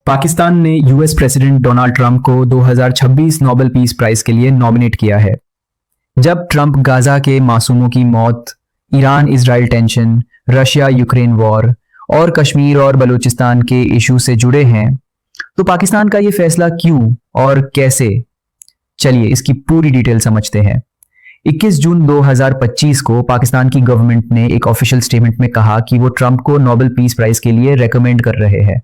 पाकिस्तान ने US president Donald Trump को 2026 Nobel peace prize के लिए नॉमिनेट किया है। जब ट्रंप गाजा के मासूमों की मौत, Iran Israel tension, Russia Ukraine war और कश्मीर और बलूचिस्तान के इशू से जुड़े हैं, तो पाकिस्तान का ये फैसला क्यों और कैसे? चलिए इसकी पूरी डिटेल समझते हैं। 21 जून 2025 को पाकिस्तान की गवर्नमेंट ने एक ऑफिशियल स्टेटमेंट में कहा कि वो ट्रंप को नोबेल पीस प्राइज के लिए रेकमेंड कर रहे हैं।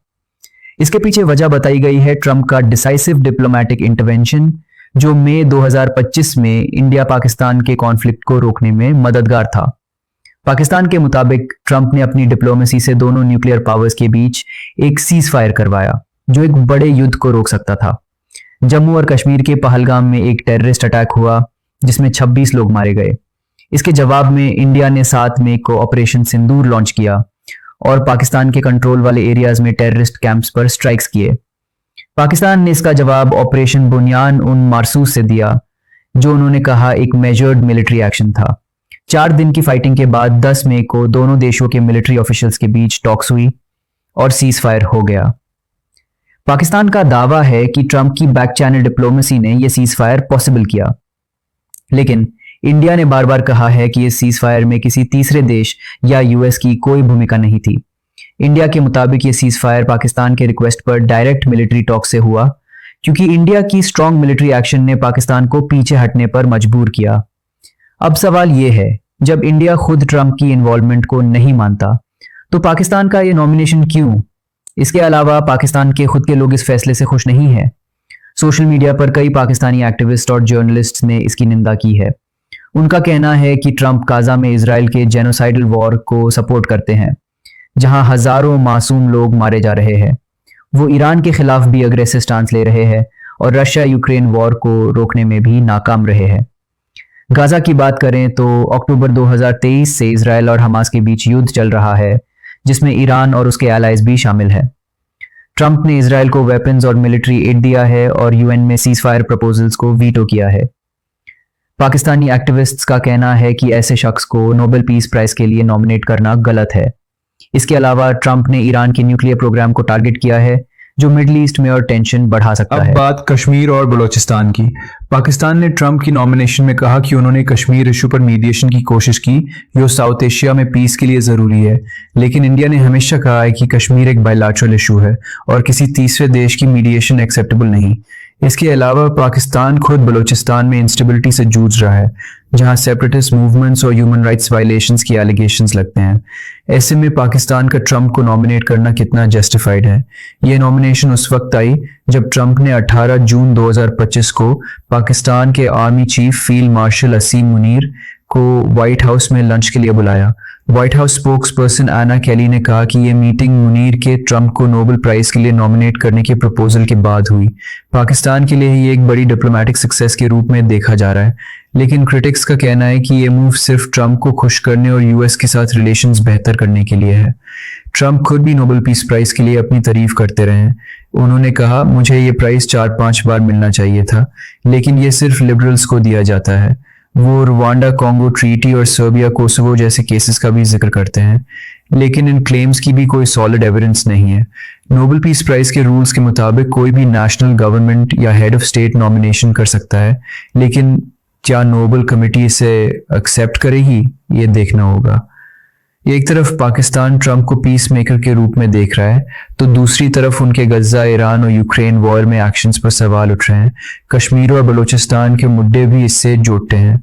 इसके पीछे वजह बताई गई है ट्रंप का डिसाइसिव डिप्लोमेटिक इंटरवेंशन, जो मई 2025 में इंडिया पाकिस्तान के कॉन्फ्लिक्ट को रोकने में मददगार था। पाकिस्तान के मुताबिक ट्रंप ने अपनी डिप्लोमेसी से दोनों न्यूक्लियर पावर्स के बीच एक सीज फायर करवाया, जो एक बड़े युद्ध को रोक सकता था। जम्मू और कश्मीर के पहलगाम में एक टेररिस्ट अटैक हुआ जिसमें 26 लोग मारे गए। इसके जवाब में इंडिया ने 7 मई को ऑपरेशन सिंदूर लॉन्च किया और पाकिस्तान के कंट्रोल वाले एरियाज में टेररिस्ट कैंप्स पर स्ट्राइक्स किए। पाकिस्तान ने इसका जवाब ऑपरेशन बुनियान उन मारसूस से दिया, जो उन्होंने कहा एक मेजर्ड मिलिट्री एक्शन था। 4 दिन की फाइटिंग के बाद 10 मई को दोनों देशों के मिलिट्री ऑफिशियल्स के बीच टॉक्स हुई और सीज फायर हो गया। पाकिस्तान का दावा है कि ट्रंप की बैक चैनल डिप्लोमेसी ने यह सीज फायर पॉसिबल किया, लेकिन इंडिया ने बार बार कहा है कि इस सीज फायर में किसी तीसरे देश या यूएस की कोई भूमिका नहीं थी। इंडिया के मुताबिक ये सीज फायर पाकिस्तान के रिक्वेस्ट पर डायरेक्ट मिलिट्री टॉक से हुआ, क्योंकि इंडिया की स्ट्रॉन्ग मिलिट्री एक्शन ने पाकिस्तान को पीछे हटने पर मजबूर किया। अब सवाल यह है, जब इंडिया खुद ट्रंप की इन्वॉल्वमेंट को नहीं मानता, तो पाकिस्तान का ये नॉमिनेशन क्यों? इसके अलावा पाकिस्तान के खुद के लोग इस फैसले से खुश नहीं है। सोशल मीडिया पर कई पाकिस्तानी एक्टिविस्ट और जर्नलिस्ट ने इसकी निंदा की है। उनका कहना है कि ट्रंप गाजा में इजराइल के जेनोसाइडल वॉर को सपोर्ट करते हैं, जहां हजारों मासूम लोग मारे जा रहे हैं। वो ईरान के खिलाफ भी अग्रेसिव स्टांस ले रहे हैं और रशिया यूक्रेन वॉर को रोकने में भी नाकाम रहे हैं। गाजा की बात करें तो अक्टूबर 2023 से इजराइल और हमास के बीच युद्ध चल रहा है, जिसमें ईरान और उसके एलाइज भी शामिल है। ट्रंप ने इजराइल को वेपन्स और मिलिट्री एड दिया है और यूएन में सीज फायर प्रपोजल्स को वीटो किया है। पाकिस्तानी एक्टिविस्ट्स का कहना है कि ऐसे शख्स को नोबेल पीस प्राइज के लिए नॉमिनेट करना गलत है। इसके अलावा ट्रंप ने ईरान के न्यूक्लियर प्रोग्राम को टारगेट किया है, जो मिडिल ईस्ट में और टेंशन बढ़ा सकता है। अब बात कश्मीर और बलूचिस्तान की। पाकिस्तान ने ट्रंप की नॉमिनेशन में कहा कि उन्होंने कश्मीर इशू पर मीडिएशन की कोशिश की, जो साउथ एशिया में पीस के लिए जरूरी है। लेकिन इंडिया ने हमेशा कहा है कि कश्मीर एक बायलैटरल इशू है और किसी तीसरे देश की मीडिएशन एक्सेप्टेबल नहीं। इसके अलावा पाकिस्तान खुद बलूचिस्तान में इंस्टेबिलिटी से जूझ रहा है, जहां सेपरेटिस्ट मूवमेंट्स और ह्यूमन राइट्स वायलेशंस की एलिगेशंस लगते हैं। ऐसे में पाकिस्तान का ट्रंप को नॉमिनेट करना कितना जस्टिफाइड है? ये नॉमिनेशन उस वक्त आई जब ट्रंप ने 18 जून 2025 को पाकिस्तान के आर्मी चीफ फील्ड मार्शल असीम मुनीर को व्हाइट हाउस में लंच के लिए बुलाया। व्हाइट हाउस स्पोक्स पर्सन एना केली ने कहा कि यह मीटिंग मुनीर के ट्रंप को नोबेल प्राइज के लिए नॉमिनेट करने के प्रपोजल के बाद हुई। पाकिस्तान के लिए ये एक बड़ी डिप्लोमेटिक सक्सेस के रूप में देखा जा रहा है, लेकिन क्रिटिक्स का कहना है कि ये मूव सिर्फ ट्रंप को खुश करने और यूएस के साथ रिलेशंस बेहतर करने के लिए है। ट्रंप खुद भी नोबेल पीस प्राइज के लिए अपनी तारीफ करते रहे हैं। उन्होंने कहा, मुझे ये प्राइज 4-5 बार मिलना चाहिए था, लेकिन ये सिर्फ लिबरल्स को दिया जाता है। वो रुवांडा कॉन्गो ट्रीटी और सर्बिया कोसोवो जैसे केसेस का भी जिक्र करते हैं, लेकिन इन क्लेम्स की भी कोई सॉलिड एविडेंस नहीं है। नोबेल पीस प्राइज के रूल्स के मुताबिक कोई भी नेशनल गवर्नमेंट या हेड ऑफ स्टेट नॉमिनेशन कर सकता है, लेकिन क्या नोबेल कमेटी इसे एक्सेप्ट करेगी, ये देखना होगा। एक तरफ पाकिस्तान ट्रंप को पीस मेकर के रूप में देख रहा है, तो दूसरी तरफ उनके गजा, ईरान और यूक्रेन वॉर में एक्शंस पर सवाल उठ रहे हैं। कश्मीर और बलूचिस्तान के मुद्दे भी इससे जुड़ते हैं।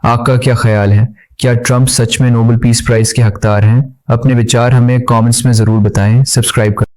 आपका क्या ख्याल है? क्या ट्रंप सच में नोबेल पीस प्राइज के हकदार हैं? अपने विचार हमें कमेंट्स में जरूर बताएं। सब्सक्राइब करें।